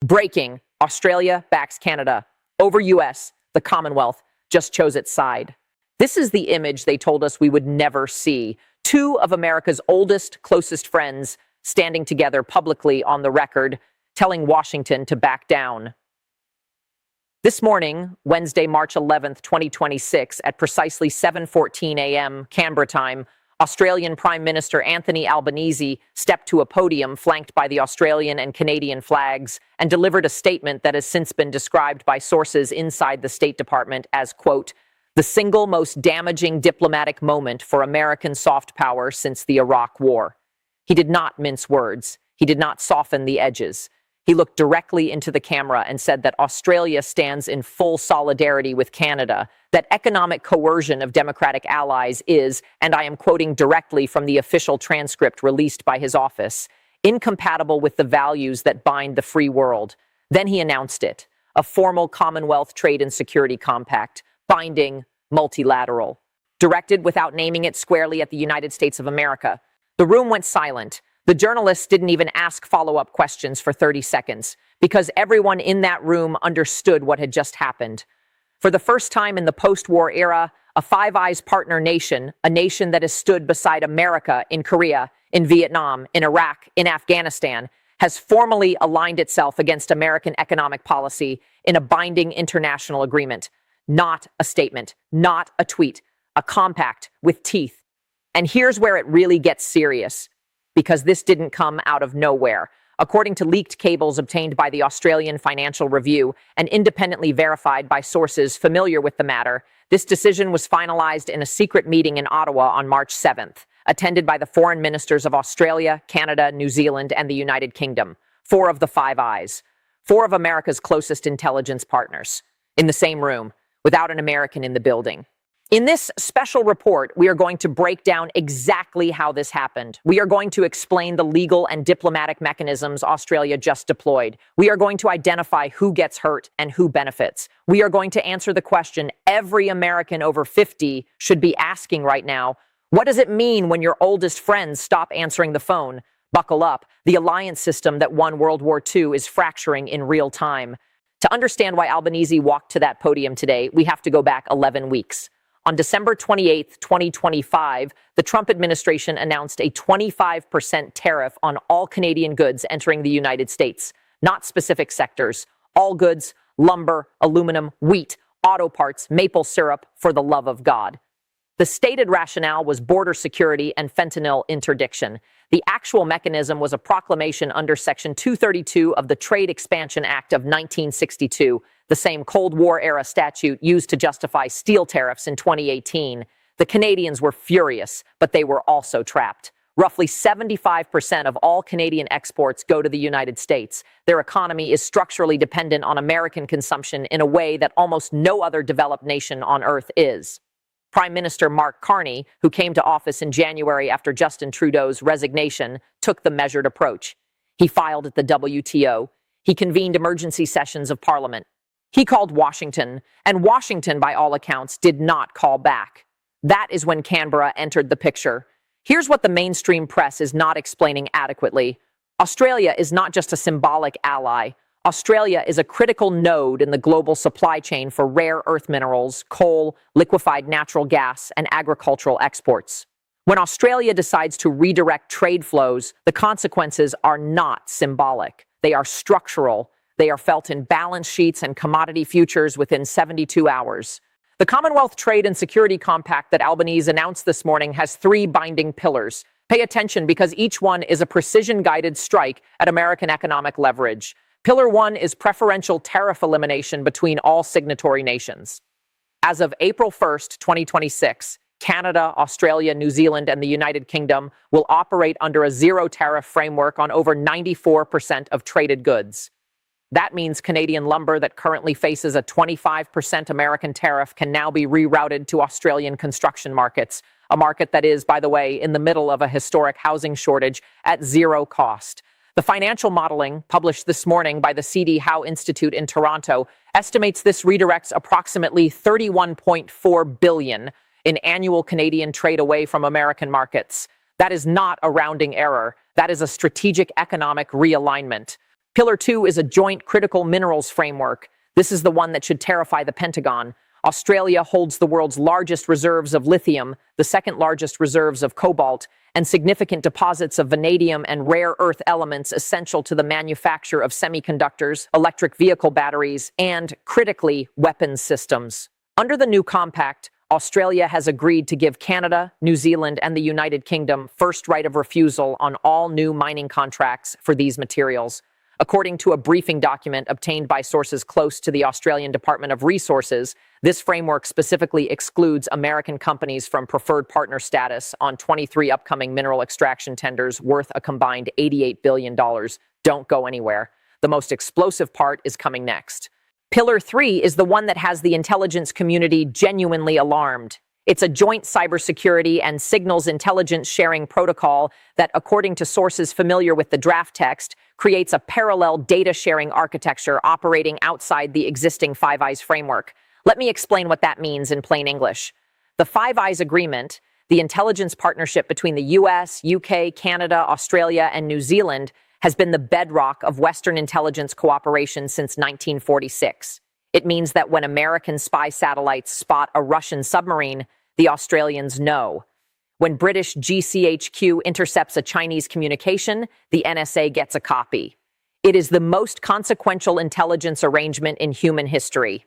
Breaking: Australia backs Canada. Over US, the Commonwealth just chose its side. This is the image they told us we would never see. Two of America's oldest, closest friends standing together publicly on the record, telling Washington to back down. This morning, Wednesday, March 11th, 2026, at precisely 7:14 a.m. Canberra time, Australian Prime Minister Anthony Albanese stepped to a podium flanked by the Australian and Canadian flags and delivered a statement that has since been described by sources inside the State Department as, quote, the single most damaging diplomatic moment for American soft power since the Iraq War. He did not mince words. He did not soften the edges. He looked directly into the camera and said that Australia stands in full solidarity with Canada, that economic coercion of democratic allies is, and I am quoting directly from the official transcript released by his office, incompatible with the values that bind the free world. Then he announced it, a formal Commonwealth Trade and Security Compact, binding, multilateral, directed without naming it squarely at the United States of America. The room went silent. The journalists didn't even ask follow-up questions for 30 seconds because everyone in that room understood what had just happened. For the first time in the post-war era, a Five Eyes partner nation, a nation that has stood beside America in Korea, in Vietnam, in Iraq, in Afghanistan, has formally aligned itself against American economic policy in a binding international agreement. Not a statement, not a tweet, a compact with teeth. And here's where it really gets serious, because this didn't come out of nowhere. According to leaked cables obtained by the Australian Financial Review and independently verified by sources familiar with the matter, this decision was finalized in a secret meeting in Ottawa on March 7th, attended by the foreign ministers of Australia, Canada, New Zealand, and the United Kingdom, four of the Five Eyes, four of America's closest intelligence partners, in the same room, without an American in the building. In this special report, we are going to break down exactly how this happened. We are going to explain the legal and diplomatic mechanisms Australia just deployed. We are going to identify who gets hurt and who benefits. We are going to answer the question every American over 50 should be asking right now. What does it mean when your oldest friends stop answering the phone? Buckle up. The alliance system that won World War II is fracturing in real time. To understand why Albanese walked to that podium today, we have to go back 11 weeks. On December 28, 2025, the Trump administration announced a 25% tariff on all Canadian goods entering the United States, not specific sectors. All goods, lumber, aluminum, wheat, auto parts, maple syrup, for the love of God. The stated rationale was border security and fentanyl interdiction. The actual mechanism was a proclamation under Section 232 of the Trade Expansion Act of 1962, the same Cold War-era statute used to justify steel tariffs in 2018. The Canadians were furious, but they were also trapped. Roughly 75% of all Canadian exports go to the United States. Their economy is structurally dependent on American consumption in a way that almost no other developed nation on Earth is. Prime Minister Mark Carney, who came to office in January after Justin Trudeau's resignation, took the measured approach. He filed at the WTO. He convened emergency sessions of Parliament. He called Washington, and Washington, by all accounts, did not call back. That is when Canberra entered the picture. Here's what the mainstream press is not explaining adequately. Australia is not just a symbolic ally. Australia is a critical node in the global supply chain for rare earth minerals, coal, liquefied natural gas, and agricultural exports. When Australia decides to redirect trade flows, the consequences are not symbolic. They are structural. They are felt in balance sheets and commodity futures within 72 hours. The Commonwealth Trade and Security Compact that Albanese announced this morning has three binding pillars. Pay attention because each one is a precision-guided strike at American economic leverage. Pillar 1 is preferential tariff elimination between all signatory nations. As of April 1st, 2026, Canada, Australia, New Zealand, and the United Kingdom will operate under a zero-tariff framework on over 94% of traded goods. That means Canadian lumber that currently faces a 25% American tariff can now be rerouted to Australian construction markets, a market that is, by the way, in the middle of a historic housing shortage at zero cost. The financial modeling, published this morning by the C.D. Howe Institute in Toronto, estimates this redirects approximately $31.4 billion in annual Canadian trade away from American markets. That is not a rounding error. That is a strategic economic realignment. Pillar 2 is a joint critical minerals framework. This is the one that should terrify the Pentagon. Australia holds the world's largest reserves of lithium, the second largest reserves of cobalt, and significant deposits of vanadium and rare earth elements essential to the manufacture of semiconductors, electric vehicle batteries, and, critically, weapons systems. Under the new compact, Australia has agreed to give Canada, New Zealand, and the United Kingdom first right of refusal on all new mining contracts for these materials. According to a briefing document obtained by sources close to the Australian Department of Resources, this framework specifically excludes American companies from preferred partner status on 23 upcoming mineral extraction tenders worth a combined $88 billion. Don't go anywhere. The most explosive part is coming next. Pillar 3 is the one that has the intelligence community genuinely alarmed. It's a joint cybersecurity and signals intelligence sharing protocol that, according to sources familiar with the draft text, creates a parallel data sharing architecture operating outside the existing Five Eyes framework. Let me explain what that means in plain English. The Five Eyes Agreement, the intelligence partnership between the US, UK, Canada, Australia, and New Zealand, has been the bedrock of Western intelligence cooperation since 1946. It means that when American spy satellites spot a Russian submarine, the Australians know. When British GCHQ intercepts a Chinese communication, the NSA gets a copy. It is the most consequential intelligence arrangement in human history.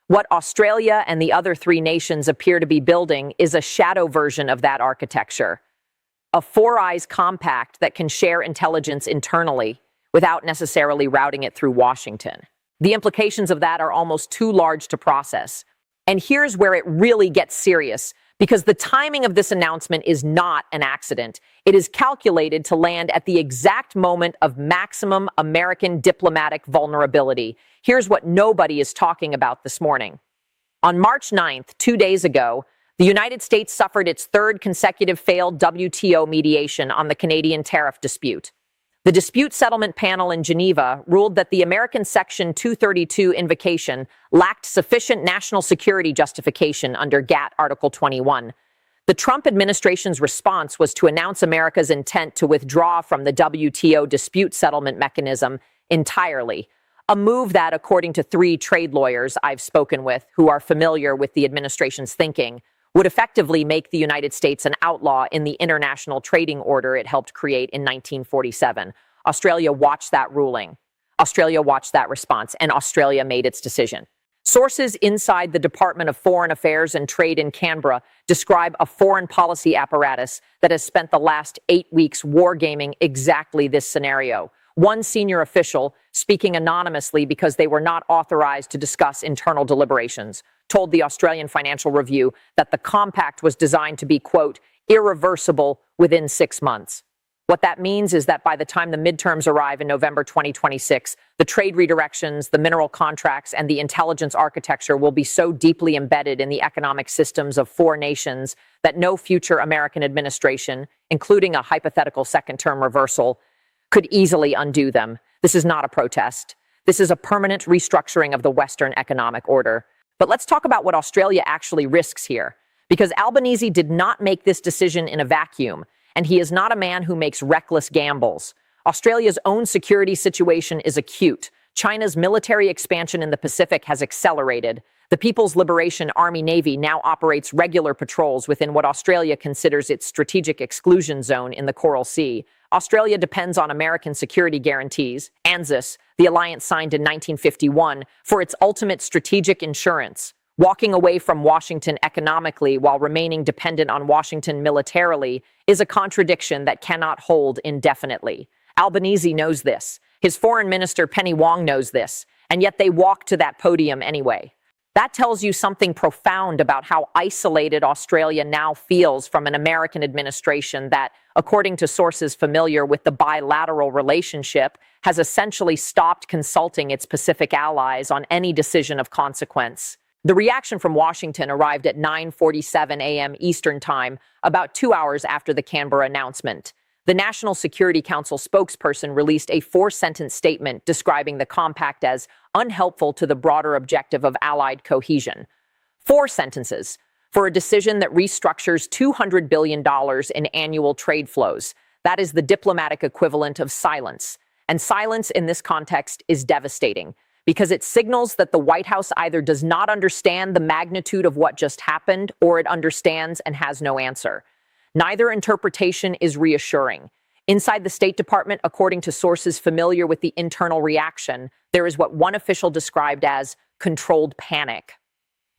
What Australia and the other three nations appear to be building is a shadow version of that architecture. A Four Eyes compact that can share intelligence internally without necessarily routing it through Washington. The implications of that are almost too large to process. And here's where it really gets serious, because the timing of this announcement is not an accident. It is calculated to land at the exact moment of maximum American diplomatic vulnerability. Here's what nobody is talking about this morning. On March 9th, 2 days ago, the United States suffered its third consecutive failed WTO mediation on the Canadian tariff dispute. The dispute settlement panel in Geneva ruled that the American Section 232 invocation lacked sufficient national security justification under GATT Article 21. The Trump administration's response was to announce America's intent to withdraw from the WTO dispute settlement mechanism entirely, a move that, according to 3 trade lawyers I've spoken with who are familiar with the administration's thinking, would effectively make the United States an outlaw in the international trading order it helped create in 1947. Australia watched that ruling. Australia watched that response, and Australia made its decision. Sources inside the Department of Foreign Affairs and Trade in Canberra describe a foreign policy apparatus that has spent the last 8 weeks wargaming exactly this scenario. One senior official, speaking anonymously because they were not authorized to discuss internal deliberations, told the Australian Financial Review that the compact was designed to be, quote, irreversible within 6 months. What that means is that by the time the midterms arrive in November 2026, the trade redirections, the mineral contracts, and the intelligence architecture will be so deeply embedded in the economic systems of 4 nations that no future American administration, including a hypothetical second-term reversal, could easily undo them. This is not a protest. This is a permanent restructuring of the Western economic order. But let's talk about what Australia actually risks here, because Albanese did not make this decision in a vacuum, and he is not a man who makes reckless gambles. Australia's own security situation is acute. China's military expansion in the Pacific has accelerated. The People's Liberation Army Navy now operates regular patrols within what Australia considers its strategic exclusion zone in the Coral Sea. Australia depends on American security guarantees, ANZUS, the alliance signed in 1951, for its ultimate strategic insurance. Walking away from Washington economically while remaining dependent on Washington militarily is a contradiction that cannot hold indefinitely. Albanese knows this. His foreign minister, Penny Wong, knows this, and yet they walk to that podium anyway. That tells you something profound about how isolated Australia now feels from an American administration that, according to sources familiar with the bilateral relationship, has essentially stopped consulting its Pacific allies on any decision of consequence. The reaction from Washington arrived at 9:47 a.m. Eastern Time, about 2 hours after the Canberra announcement. The National Security Council spokesperson released a 4-sentence statement describing the compact as unhelpful to the broader objective of Allied cohesion. 4 sentences for a decision that restructures $200 billion in annual trade flows. That is the diplomatic equivalent of silence. And silence in this context is devastating because it signals that the White House either does not understand the magnitude of what just happened or it understands and has no answer. Neither interpretation is reassuring. Inside the State Department, according to sources familiar with the internal reaction, there is what one official described as controlled panic.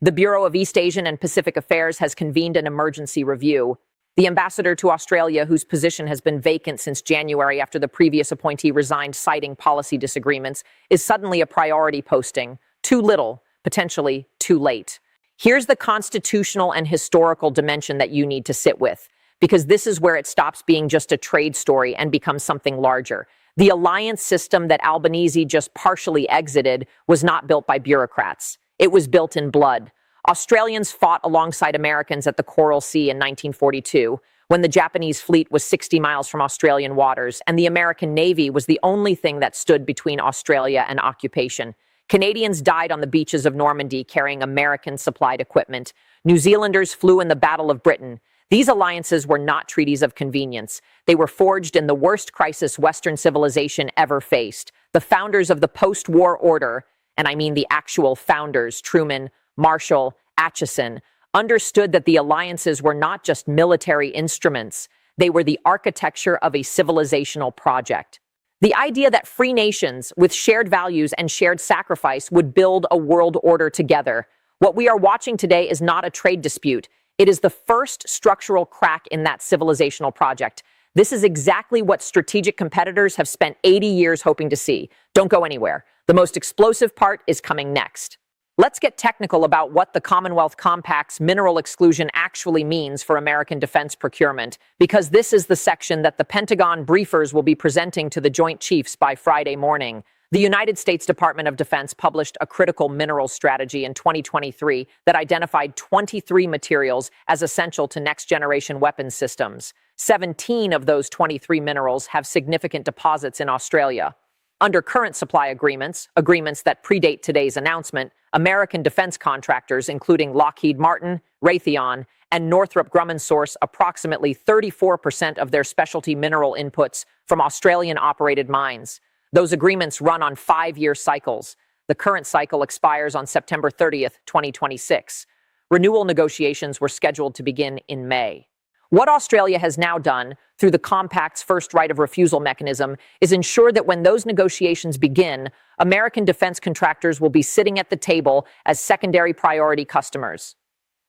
The Bureau of East Asian and Pacific Affairs has convened an emergency review. The ambassador to Australia, whose position has been vacant since January after the previous appointee resigned citing policy disagreements, is suddenly a priority posting. Too little, potentially too late. Here's the constitutional and historical dimension that you need to sit with, because this is where it stops being just a trade story and becomes something larger. The alliance system that Albanese just partially exited was not built by bureaucrats. It was built in blood. Australians fought alongside Americans at the Coral Sea in 1942, when the Japanese fleet was 60 miles from Australian waters, and the American Navy was the only thing that stood between Australia and occupation. Canadians died on the beaches of Normandy carrying American-supplied equipment. New Zealanders flew in the Battle of Britain. These alliances were not treaties of convenience. They were forged in the worst crisis Western civilization ever faced. The founders of the post-war order, and I mean the actual founders, Truman, Marshall, Acheson, understood that the alliances were not just military instruments. They were the architecture of a civilizational project. The idea that free nations with shared values and shared sacrifice would build a world order together. What we are watching today is not a trade dispute. It is the first structural crack in that civilizational project. This is exactly what strategic competitors have spent 80 years hoping to see. Don't go anywhere. The most explosive part is coming next. Let's get technical about what the Commonwealth Compact's mineral exclusion actually means for American defense procurement, because this is the section that the Pentagon briefers will be presenting to the Joint Chiefs by Friday morning. The United States Department of Defense published a critical minerals strategy in 2023 that identified 23 materials as essential to next-generation weapons systems. 17 of those 23 minerals have significant deposits in Australia. Under current supply agreements that predate today's announcement, American defense contractors, including Lockheed Martin, Raytheon, and Northrop Grumman, source approximately 34% of their specialty mineral inputs from Australian-operated mines. Those agreements run on 5-year cycles. The current cycle expires on September 30th, 2026. Renewal negotiations were scheduled to begin in May. What Australia has now done, through the Compact's first right of refusal mechanism, is ensure that when those negotiations begin, American defense contractors will be sitting at the table as secondary priority customers.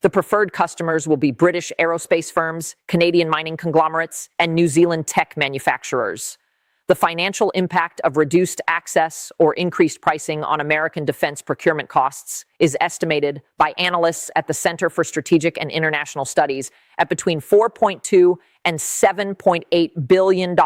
The preferred customers will be British aerospace firms, Canadian mining conglomerates, and New Zealand tech manufacturers. The financial impact of reduced access or increased pricing on American defense procurement costs is estimated by analysts at the Center for Strategic and International Studies at between $4.2 and $7.8 billion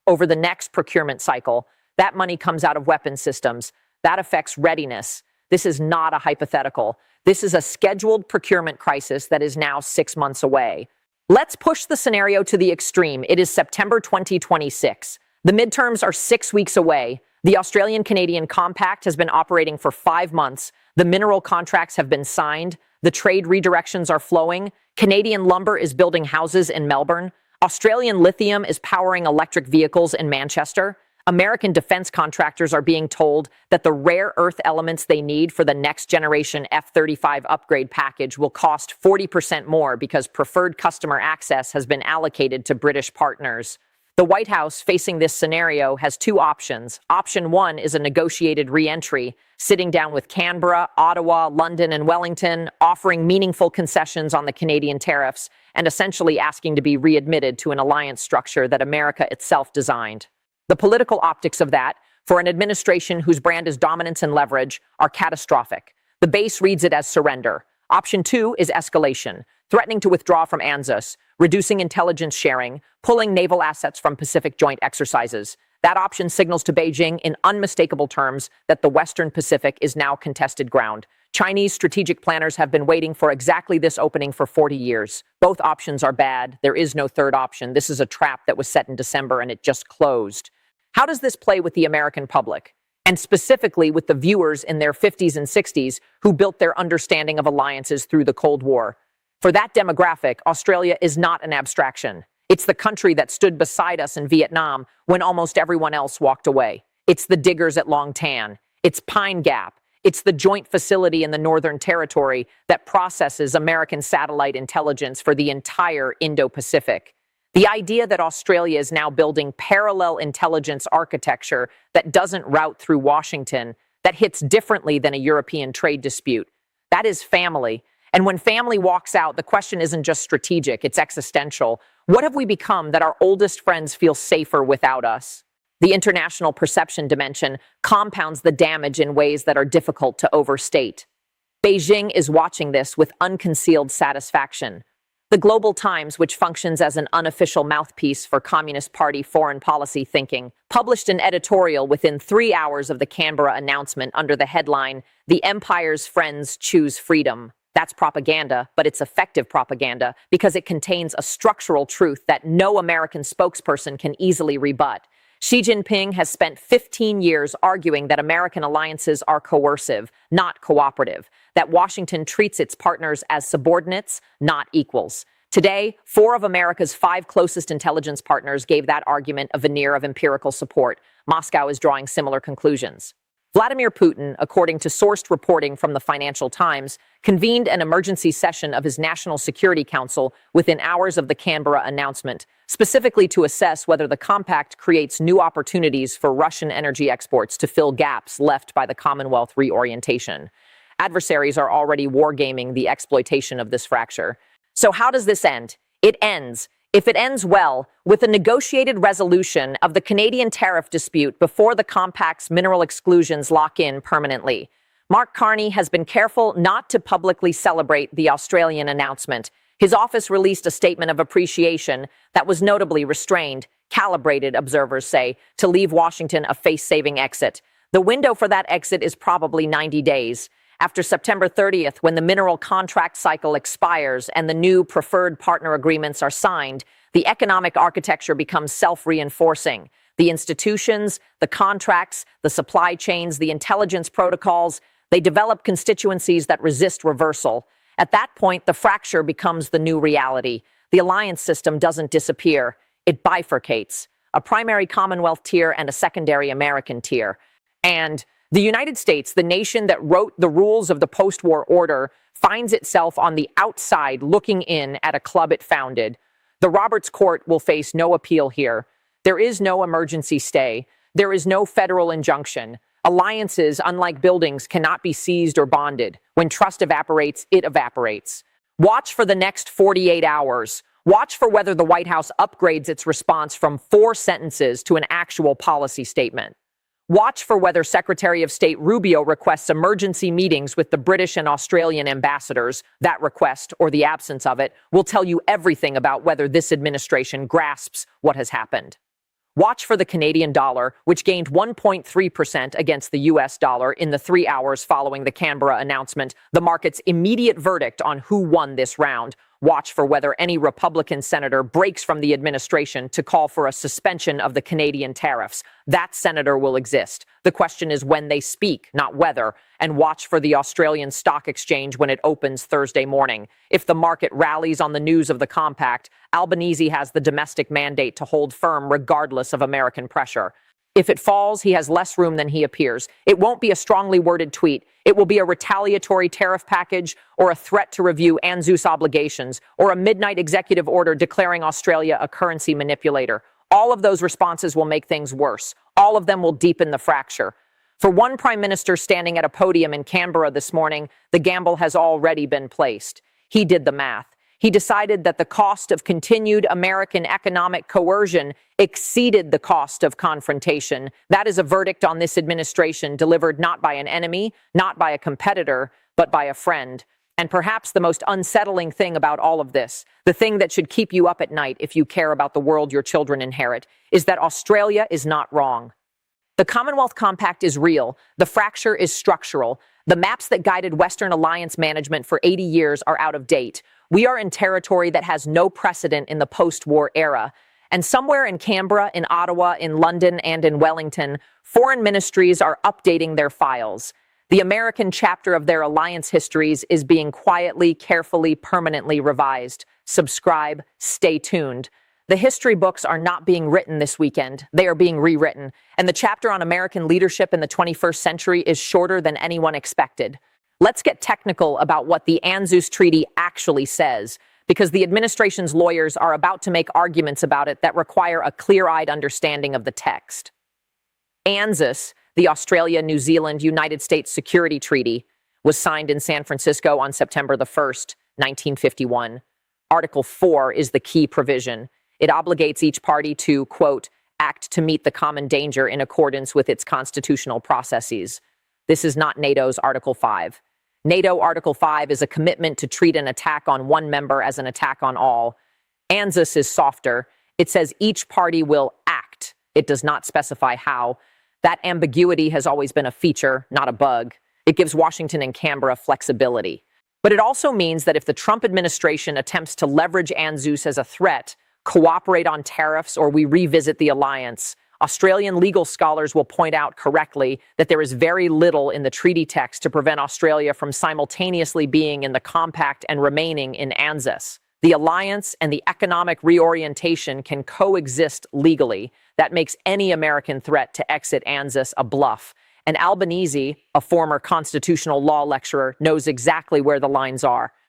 over the next procurement cycle. That money comes out of weapons systems. That affects readiness. This is not a hypothetical. This is a scheduled procurement crisis that is now 6 months away. Let's push the scenario to the extreme. It is September 2026. The midterms are 6 weeks away. The Australian-Canadian Compact has been operating for 5 months. The mineral contracts have been signed. The trade redirections are flowing. Canadian lumber is building houses in Melbourne. Australian lithium is powering electric vehicles in Manchester. American defense contractors are being told that the rare earth elements they need for the next generation F-35 upgrade package will cost 40% more because preferred customer access has been allocated to British partners. The White House, facing this scenario, has 2 options. Option 1 is a negotiated re-entry, sitting down with Canberra, Ottawa, London, and Wellington, offering meaningful concessions on the Canadian tariffs, and essentially asking to be readmitted to an alliance structure that America itself designed. The political optics of that, for an administration whose brand is dominance and leverage, are catastrophic. The base reads it as surrender. Option 2 is escalation, threatening to withdraw from ANZUS, reducing intelligence sharing, pulling naval assets from Pacific joint exercises. That option signals to Beijing in unmistakable terms that the Western Pacific is now contested ground. Chinese strategic planners have been waiting for exactly this opening for 40 years. Both options are bad. There is no third option. This is a trap that was set in December and it just closed. How does this play with the American public? And specifically with the viewers in their 50s and 60s who built their understanding of alliances through the Cold War? For that demographic, Australia is not an abstraction. It's the country that stood beside us in Vietnam when almost everyone else walked away. It's the diggers at Long Tan. It's Pine Gap. It's the joint facility in the Northern Territory that processes American satellite intelligence for the entire Indo-Pacific. The idea that Australia is now building parallel intelligence architecture that doesn't route through Washington, that hits differently than a European trade dispute. That is family. And when family walks out, the question isn't just strategic, it's existential. What have we become that our oldest friends feel safer without us? The international perception dimension compounds the damage in ways that are difficult to overstate. Beijing is watching this with unconcealed satisfaction. The Global Times, which functions as an unofficial mouthpiece for Communist Party foreign policy thinking, published an editorial within 3 hours of the Canberra announcement under the headline, "The Empire's Friends Choose Freedom." That's propaganda, but it's effective propaganda because it contains a structural truth that no American spokesperson can easily rebut. Xi Jinping has spent 15 years arguing that American alliances are coercive, not cooperative, that Washington treats its partners as subordinates, not equals. Today, 4 of America's 5 closest intelligence partners gave that argument a veneer of empirical support. Moscow is drawing similar conclusions. Vladimir Putin, according to sourced reporting from the Financial Times, convened an emergency session of his National Security Council within hours of the Canberra announcement, specifically to assess whether the compact creates new opportunities for Russian energy exports to fill gaps left by the Commonwealth reorientation. Adversaries are already wargaming the exploitation of this fracture. So how does this end? It ends, if it ends well, with a negotiated resolution of the Canadian tariff dispute before the compact's mineral exclusions lock in permanently. Mark Carney has been careful not to publicly celebrate the Australian announcement. His office released a statement of appreciation that was notably restrained, calibrated, observers say, to leave Washington a face-saving exit. The window for that exit is probably 90 days. After September 30th, when the mineral contract cycle expires and the new preferred partner agreements are signed, the economic architecture becomes self-reinforcing. The institutions, the contracts, the supply chains, the intelligence protocols, they develop constituencies that resist reversal. At that point, the fracture becomes the new reality. The alliance system doesn't disappear. It bifurcates. A primary Commonwealth tier and a secondary American tier. And the United States, the nation that wrote the rules of the post-war order, finds itself on the outside looking in at a club it founded. The Roberts Court will face no appeal here. There is no emergency stay. There is no federal injunction. Alliances, unlike buildings, cannot be seized or bonded. When trust evaporates, it evaporates. Watch for the next 48 hours. Watch for whether the White House upgrades its response from 4 sentences to an actual policy statement. Watch for whether Secretary of State Rubio requests emergency meetings with the British and Australian ambassadors. That request, or the absence of it, will tell you everything about whether this administration grasps what has happened. Watch for the Canadian dollar, which gained 1.3% against the US dollar in the 3 hours following the Canberra announcement, the market's immediate verdict on who won this round. Watch for whether any Republican senator breaks from the administration to call for a suspension of the Canadian tariffs. That senator will exist. The question is when they speak, not whether. And watch for the Australian Stock Exchange when it opens Thursday morning. If the market rallies on the news of the compact, Albanese has the domestic mandate to hold firm regardless of American pressure. If it falls, he has less room than he appears. It won't be a strongly worded tweet. It will be a retaliatory tariff package or a threat to review ANZUS obligations or a midnight executive order declaring Australia a currency manipulator. All of those responses will make things worse. All of them will deepen the fracture. For one prime minister standing at a podium in Canberra this morning, the gamble has already been placed. He did the math. He decided that the cost of continued American economic coercion exceeded the cost of confrontation. That is a verdict on this administration delivered not by an enemy, not by a competitor, but by a friend. And perhaps the most unsettling thing about all of this, the thing that should keep you up at night if you care about the world your children inherit, is that Australia is not wrong. The Commonwealth Compact is real. The fracture is structural. The maps that guided Western alliance management for 80 years are out of date. We are in territory that has no precedent in the post-war era. And somewhere in Canberra, in Ottawa, in London, and in Wellington, foreign ministries are updating their files. The American chapter of their alliance histories is being quietly, carefully, permanently revised. Subscribe, stay tuned. The history books are not being written this weekend. They are being rewritten. And the chapter on American leadership in the 21st century is shorter than anyone expected. Let's get technical about what the ANZUS Treaty actually says, because the administration's lawyers are about to make arguments about it that require a clear-eyed understanding of the text. ANZUS, the Australia-New Zealand-United States Security Treaty, was signed in San Francisco on September the 1st, 1951. Article 4 is the key provision. It obligates each party to, quote, act to meet the common danger in accordance with its constitutional processes. This is not NATO's Article 5. NATO Article 5 is a commitment to treat an attack on one member as an attack on all. ANZUS is softer. It says each party will act. It does not specify how. That ambiguity has always been a feature, not a bug. It gives Washington and Canberra flexibility. But it also means that if the Trump administration attempts to leverage ANZUS as a threat, cooperate on tariffs, or we revisit the alliance, Australian legal scholars will point out correctly that there is very little in the treaty text to prevent Australia from simultaneously being in the compact and remaining in ANZUS. The alliance and the economic reorientation can coexist legally. That makes any American threat to exit ANZUS a bluff. And Albanese, a former constitutional law lecturer, knows exactly where the lines are.